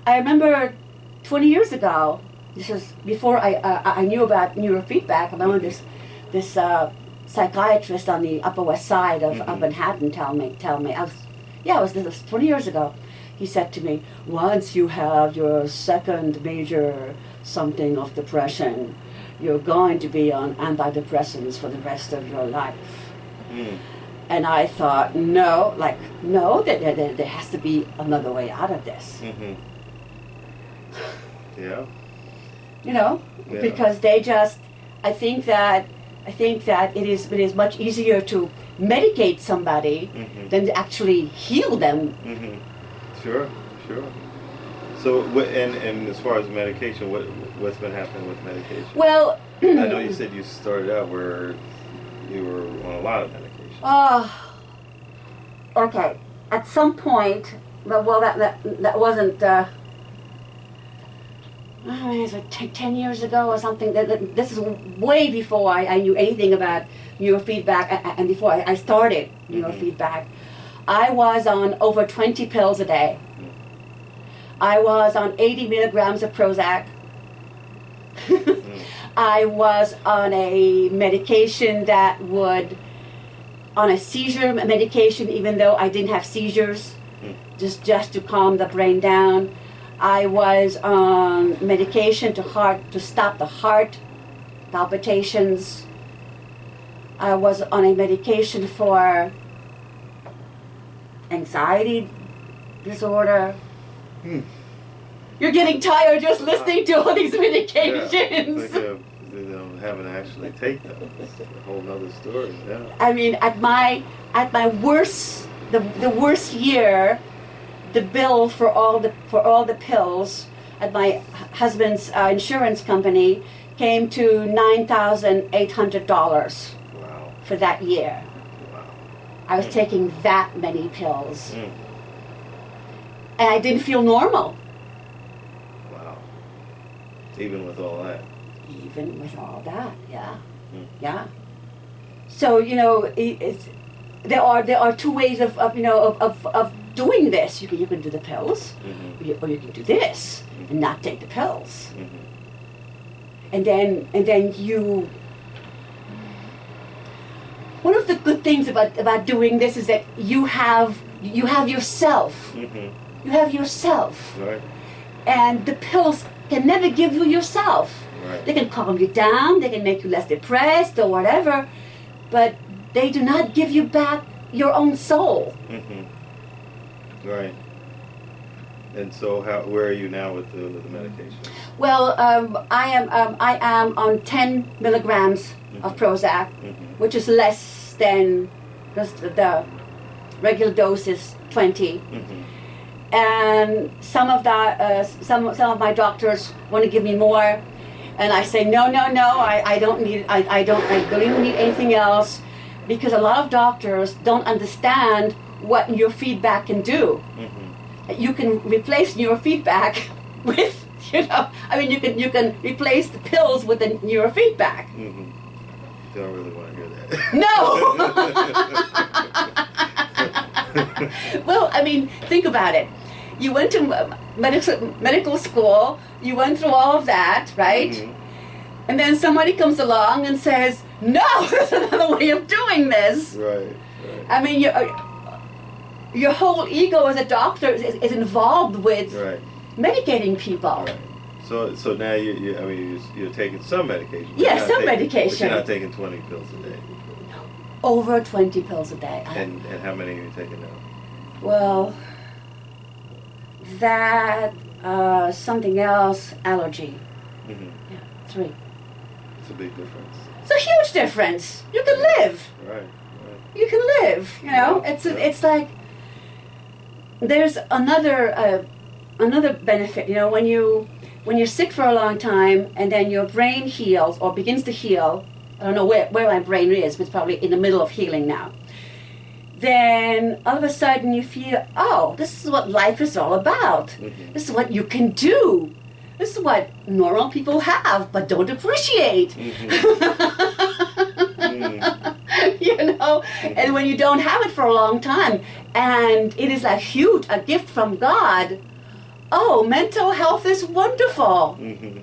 I remember 20 years ago, this was before I knew about neurofeedback. I remember this psychiatrist on the Upper West Side of Manhattan tell me, this was 20 years ago. He said to me, once you have your second major something of depression, you're going to be on antidepressants for the rest of your life. And I thought, no, there has to be another way out of this. Yeah. You know, because they just, I think that it is much easier to medicate somebody than to actually heal them. Sure. So, and as far as medication, what's been happening with medication? Well, I know you said you started out where you were on a lot of medication. Okay. At some point, well, that wasn't. I mean, it's like 10 years ago or something. This is way before I knew anything about neurofeedback, and before I started neurofeedback. I was on over 20 pills a day. I was on 80 milligrams of Prozac. I was on a medication that would, on a seizure medication, even though I didn't have seizures, just to calm the brain down. I was on medication to stop the heart palpitations. I was on a medication for anxiety disorder. You're getting tired just listening to all these medications. Yeah, having to actually take them. It's a whole other story. Yeah. I mean, at my worst, the worst year, the bill for all the pills at my husband's insurance company came to $9,800. Wow. For that year. Wow. I was taking that many pills. And I didn't feel normal. Wow. Even with all that. Even with all that, yeah. Yeah. So, there are two ways of doing this. You can do the pills, or you can do this and not take the pills. And then you. One of the good things about doing this is that you have yourself. You have yourself. Right. And the pills can never give you yourself. Right. They can calm you down, they can make you less depressed or whatever, but they do not give you back your own soul. Right. And so, where are you now with the medication? Well, I am on 10 milligrams of Prozac, which is less than the regular dose is 20. And some of my doctors want to give me more, and I say no. I don't need. I don't even need anything else, because a lot of doctors don't understand what neurofeedback can do. You can replace neurofeedback with, you can replace the pills with the neurofeedback. Don't really want to hear that. No. Well, I mean, think about it. You went to medical school, you went through all of that, right? And then somebody comes along and says, no, there's another way of doing this. Right. I mean, your whole ego as a doctor is involved with medicating people. Right. So now you're taking some medication. Yes, some medication. But you're not taking 20 pills a day. Over 20 pills a day. And how many are you taking now? Well, that, something else, allergy. Yeah, 3. It's a big difference. It's a huge difference. You can live. Right. You can live. It's like there's another benefit. When you're sick for a long time and then your brain heals or begins to heal. I don't know where my brain is, but it's probably in the middle of healing now. Then all of a sudden you feel, oh, this is what life is all about. This is what you can do. This is what normal people have, but don't appreciate. And when you don't have it for a long time, and it is a gift from God, oh, mental health is wonderful. Mm-hmm.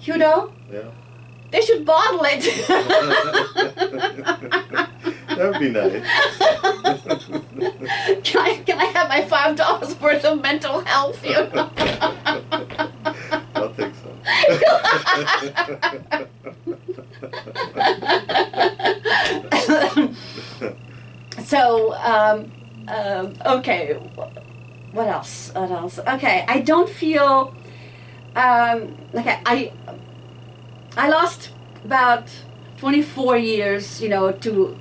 You know, Yeah. they should bottle it. That would be nice. Can I have my $5 worth of mental health? You know? I'll take some. So, okay, what else? What else? Okay, I don't feel. Okay, I lost about 24 years, you know, to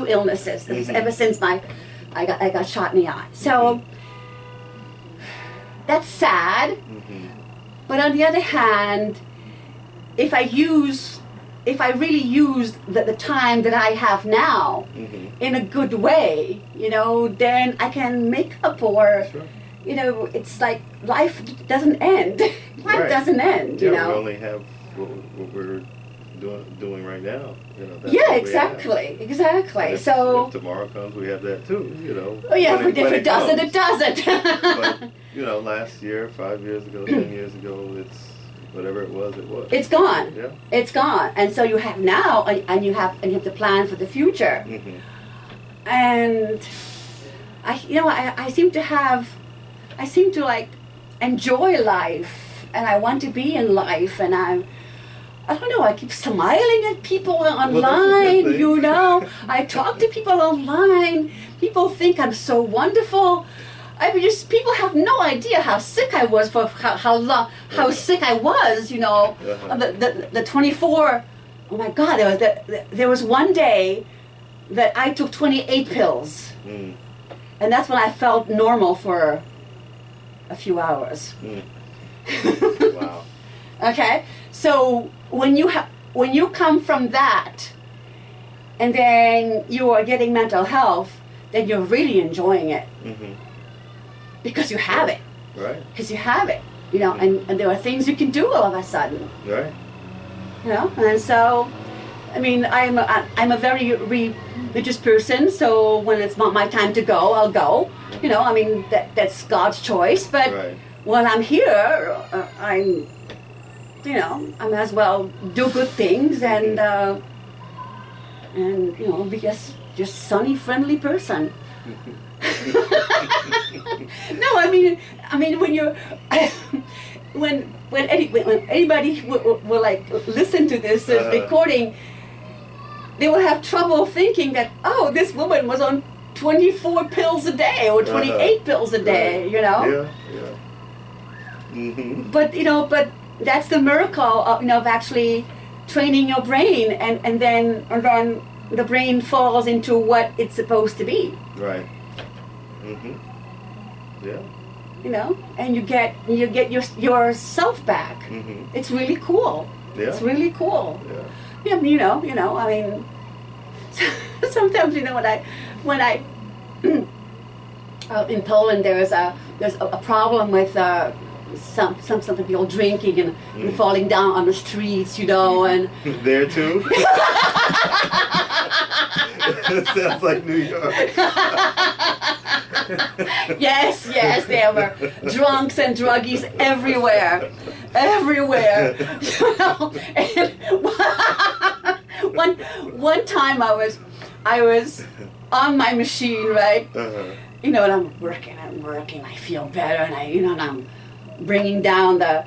illnesses. Mm-hmm. Ever since I got shot in the eye. So that's sad. Mm-hmm. But on the other hand, if I really use the time that I have now Mm-hmm. in a good way, you know, then I can make up, or Sure. you know, it's like life doesn't end. Life Right. doesn't end, Yeah, you know. we only have what we're doing right now. You know, that's Yeah, what we have. exactly. And if So, tomorrow comes, we have that too. You know. oh yeah, when if it doesn't, comes. it doesn't. But you know, last year, 5 years ago, 10 years ago, it's whatever it was, it was. It's gone. Yeah. It's gone, and so you have now, and you have to plan for the future. Mm-hmm. And I seem to like enjoy life, and I want to be in life, and I don't know, I keep smiling at people online, thing. you know. I talk to people online. People think I'm so wonderful. I mean, just people have no idea how sick I was for how long, how sick I was, you know. The 24. Oh my God! There was one day that I took 28 pills, and that's when I felt normal for a few hours. Wow. Okay, so when you come from that, and then you are getting mental health, then you're really enjoying it. Mm-hmm. Because you have it. Right. Because you have it. You know, and there are things you can do all of a sudden. Right. You know, and so, I mean, I'm a very religious person, so when it's not my time to go, I'll go. You know, I mean, that's God's choice, but Right. when I'm here, I might as well do good things and you know, be just sunny, friendly person. No, I mean when you're when anybody will like listen to this recording, they will have trouble thinking that, oh, this woman was on 24 pills a day or 28 pills a day, you know. Yeah. Yeah. Mm-hmm. But you know, but that's the miracle of, you know, of actually training your brain, and then the brain falls into what it's supposed to be. Right. Mm-hmm. Yeah. You know, and you get yourself back. Mm-hmm. It's really cool. Yeah. It's really cool. Yeah. Yeah, you know. I mean, sometimes, you know, when I in Poland there's a problem with some people drinking and falling down on the streets, you know, and There too. It sounds like New York. yes, there were drunks and druggies everywhere. You know, and one time I was on my machine, right? Uh-huh. You know, and I'm working. I feel better, and and I'm bringing down the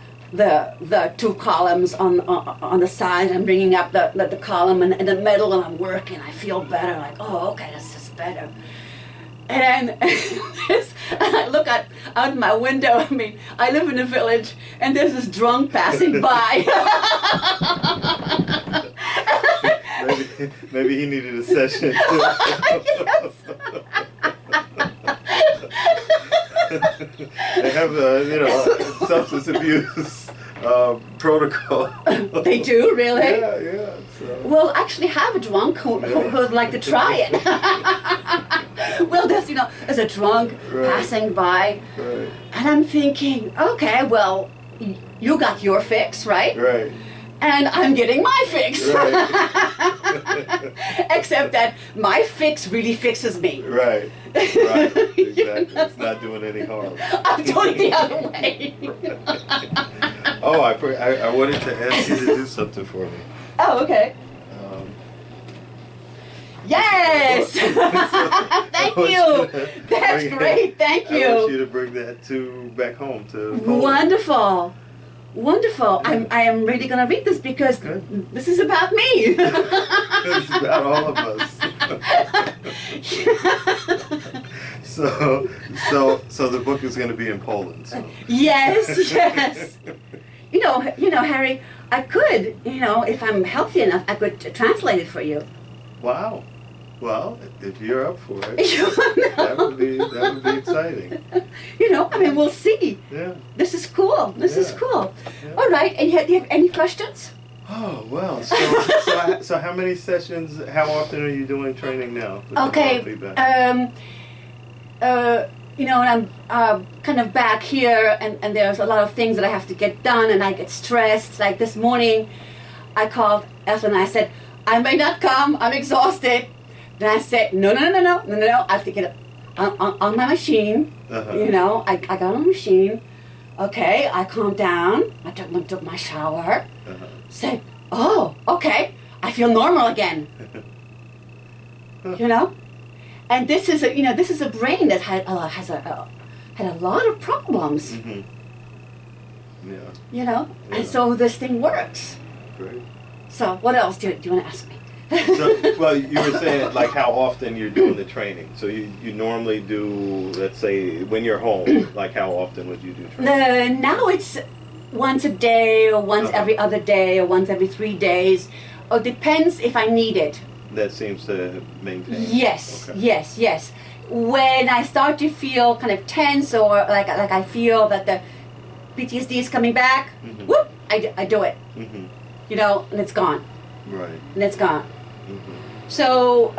2 columns on the side. I'm bringing up the column in the middle, and I'm working. I feel better. Like, oh, okay, that's just better. And I look out my window. I mean, I live in a village, and there's this drunk passing by. Maybe he needed a session. Yes. They have substance abuse protocol. They do, really? Yeah. So. Well, actually have a drunk who would like to try it. Well, there's a drunk passing by, Right. and I'm thinking, okay, well, you got your fix, right? Right. and I'm getting my fix. Right. Except that my fix really fixes me. Right. Right. Exactly. It's not doing any harm. I'm doing the other way. Oh, I wanted to ask you to do something for me. Oh, okay. Yes! Thank you! That's great, thank you! I want you to bring that back home to Poland. Wonderful! Wonderful! I am really going to read this because this is about me! It's about all of us. So the book is going to be in Poland. So. Yes, yes! You know, Harry, I could, if I'm healthy enough, I could translate it for you. Wow. Well, if you're up for it, that would be exciting. We'll see. Yeah. This is cool. This is cool. Yeah. All right. And do you have any questions? Oh well. So how many sessions? How often are you doing training now? Okay. When I'm kind of back here, and there's a lot of things that I have to get done, and I get stressed. Like this morning, I called Ethel and I said, I may not come. I'm exhausted. Then I said, no. I have to get on my machine. Uh-huh. I got on the machine. Okay, I calmed down. I took my shower. Uh-huh. Said, oh, okay. I feel normal again. And this is a brain that had a lot of problems. Mm-hmm. Yeah. And so this thing works. Great. So what else do you want to ask me? Well, you were saying like how often you're doing the training. So you normally do, let's say, when you're home, like how often would you do training? Now it's once a day or once every other day or once every 3 days. Or depends if I need it. That seems to maintain. Yes, okay. yes. When I start to feel kind of tense or like I feel that the PTSD is coming back, whoop, I do it. Mm-hmm. And it's gone. Right. And it's gone. Mm-hmm. So,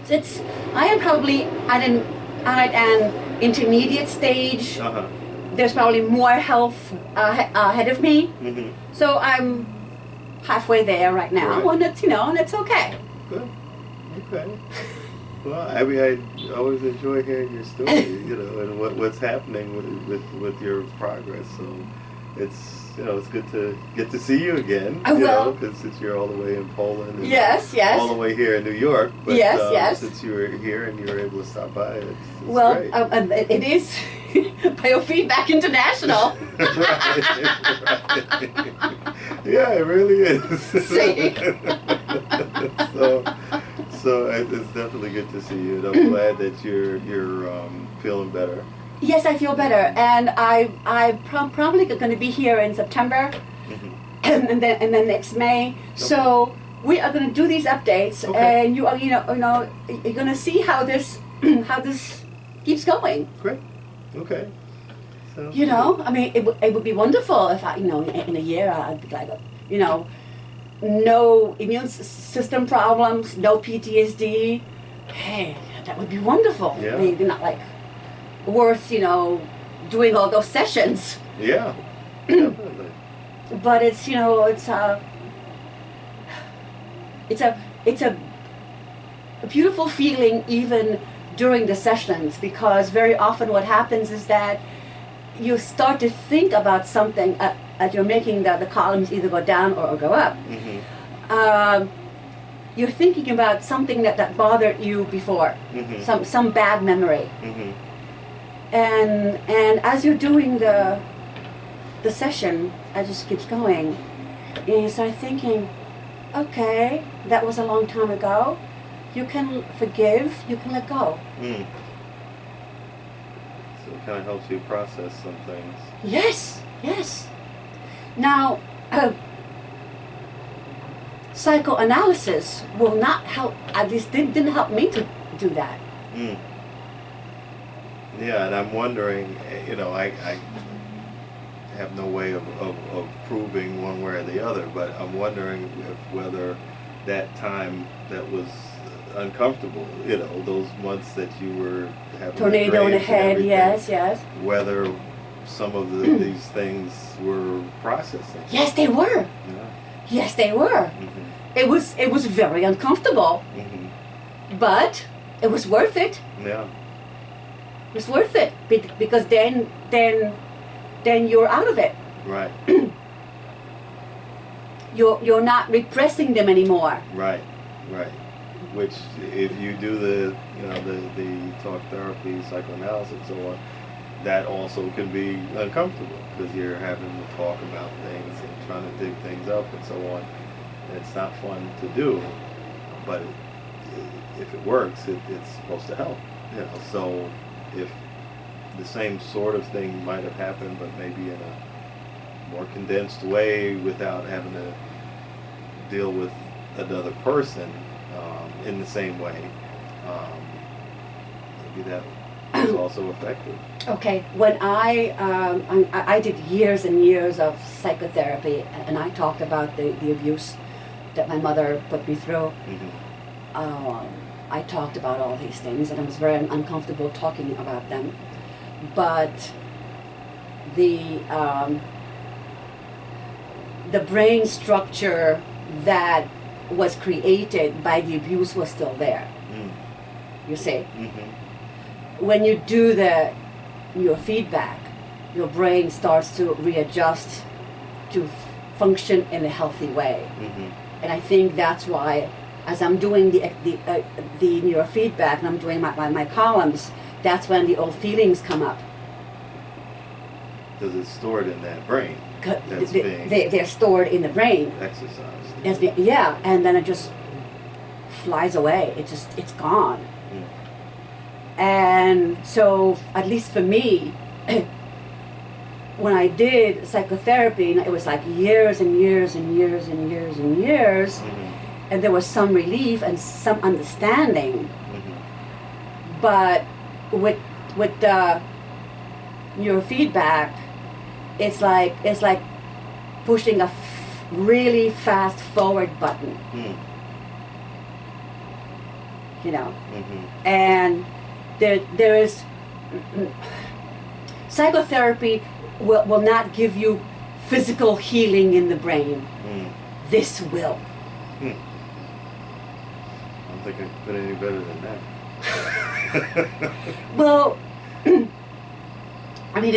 it's. I am probably at an intermediate stage. Uh-huh. There's probably more health ahead of me. Mm-hmm. So I'm halfway there right now, Right. and it's okay. Good. Okay. Well, I mean, I always enjoy hearing your story, and what's happening with your progress. So it's it's good to get to see you again. Because since you're all the way in Poland, and yes, all the way here in New York. But, yes. Since you were here and you were able to stop by, it's well, great. it is Biofeedback International. Right. Yeah, it really is. See? So it's definitely good to see you, and I'm glad that you're feeling better. Yes, I feel better, and I'm probably going to be here in September, and then next May. Okay. So we are going to do these updates, and you're going to see how this keeps going. Great. Okay. So, I mean, it would be wonderful if in a year I'd be like, no immune system problems, no PTSD. Hey, that would be wonderful. Yeah. Maybe not like worth doing all those sessions. Yeah. Definitely. But it's it's a beautiful feeling even during the sessions, because very often what happens is that you start to think about something as you're making the columns either go down or go up. Mm-hmm. You're thinking about something that bothered you before, some bad memory. Mm-hmm. And as you're doing the session, it just keeps going, and you start thinking, okay, that was a long time ago. You can forgive, you can let go. Mm. So it kind of helps you process some things. Yes. Now, psychoanalysis will not help, at least didn't help me to do that. Mm. Yeah, and I'm wondering, I have no way of proving one way or the other, but I'm wondering whether that time that was uncomfortable, those months that you were having tornado in the head, yes. whether some of these things were processing. Yes, they were. Yeah. Yes, they were. It was very uncomfortable, but it was worth it. Yeah. It was worth it because then you're out of it. Right. You're not repressing them anymore. Right. Right. Which, if you do the talk therapy, psychoanalysis, and so on, that also can be uncomfortable because you're having to talk about things and trying to dig things up and so on. And it's not fun to do, but if it works, it's supposed to help. So if the same sort of thing might have happened, but maybe in a more condensed way without having to deal with another person in the same way, maybe that was also effective. Okay, when I did years and years of psychotherapy, and I talked about the abuse that my mother put me through. I talked about all these things, and I was very uncomfortable talking about them. But the brain structure that was created by the abuse was still there. You see? When you do the neurofeedback, your brain starts to readjust to function in a healthy way. And I think that's why, as I'm doing the neurofeedback and I'm doing my columns, that's when the old feelings come up. Because it's stored in that brain. They're stored in the brain. Exercised. Yeah, and then it just flies away. It's gone. And so, at least for me, when I did psychotherapy, it was like years and years and years and years and years, and there was some relief and some understanding. But with the neurofeedback, it's like pushing a really fast forward button. And there is psychotherapy will not give you physical healing in the brain. This will. I don't think I could put any better than that. Well, I mean,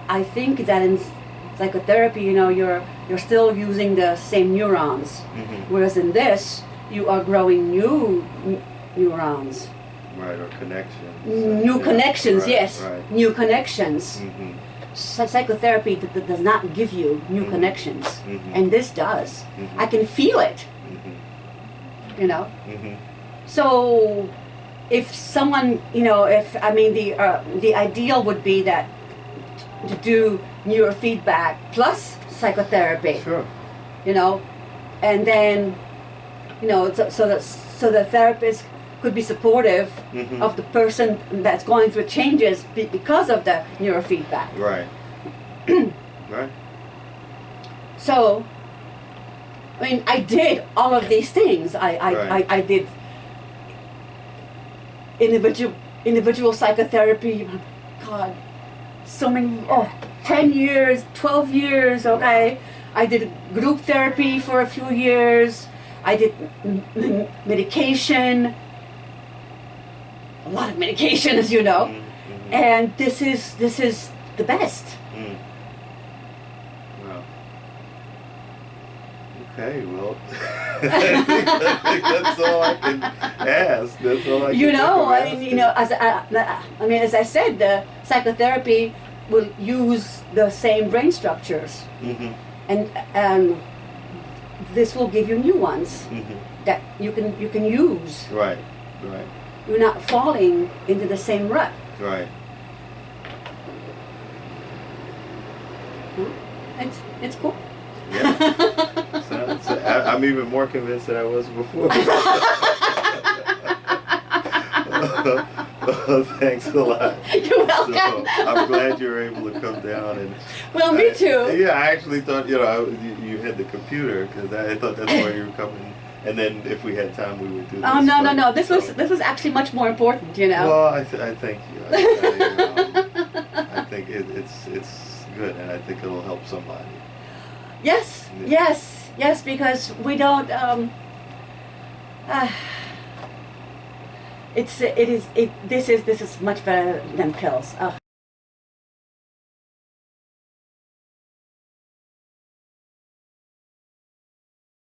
I think that in psychotherapy, you're still using the same neurons, whereas in this, you are growing new neurons. Right, or connections. New connections, right, yes. Right. New connections. Psychotherapy does not give you new connections, and this does. I can feel it. So, if someone, the ideal would be that to do neurofeedback plus psychotherapy. Sure. And then, so the therapist could be supportive of the person that's going through changes because of the neurofeedback. Right. Right. So, I did all of these things. I did individual psychotherapy. God, so many, 10 years, 12 years, okay. I did group therapy for a few years. I did medication, a lot of medication, as you know. And this is the best. Wow. Okay, well, I think that's all I can ask. That's all I can as I said, the psychotherapy will use the same brain structures. And this will give you new ones that you can use. Right, right. You're not falling into the same rut. Right. It's cool. Yeah. So I'm even more convinced than I was before. Thanks a lot. You're welcome. welcome. So I'm glad you were able to come down. And Well, me too. Yeah, I actually thought, you had the computer, because I thought that's why you were coming. And then if we had time, we would do this. Oh, no. This was actually much more important, Well, I thank you. I think it's good, and I think it'll help somebody. Yes, Yeah. yes, because we don't. This is much better than pills.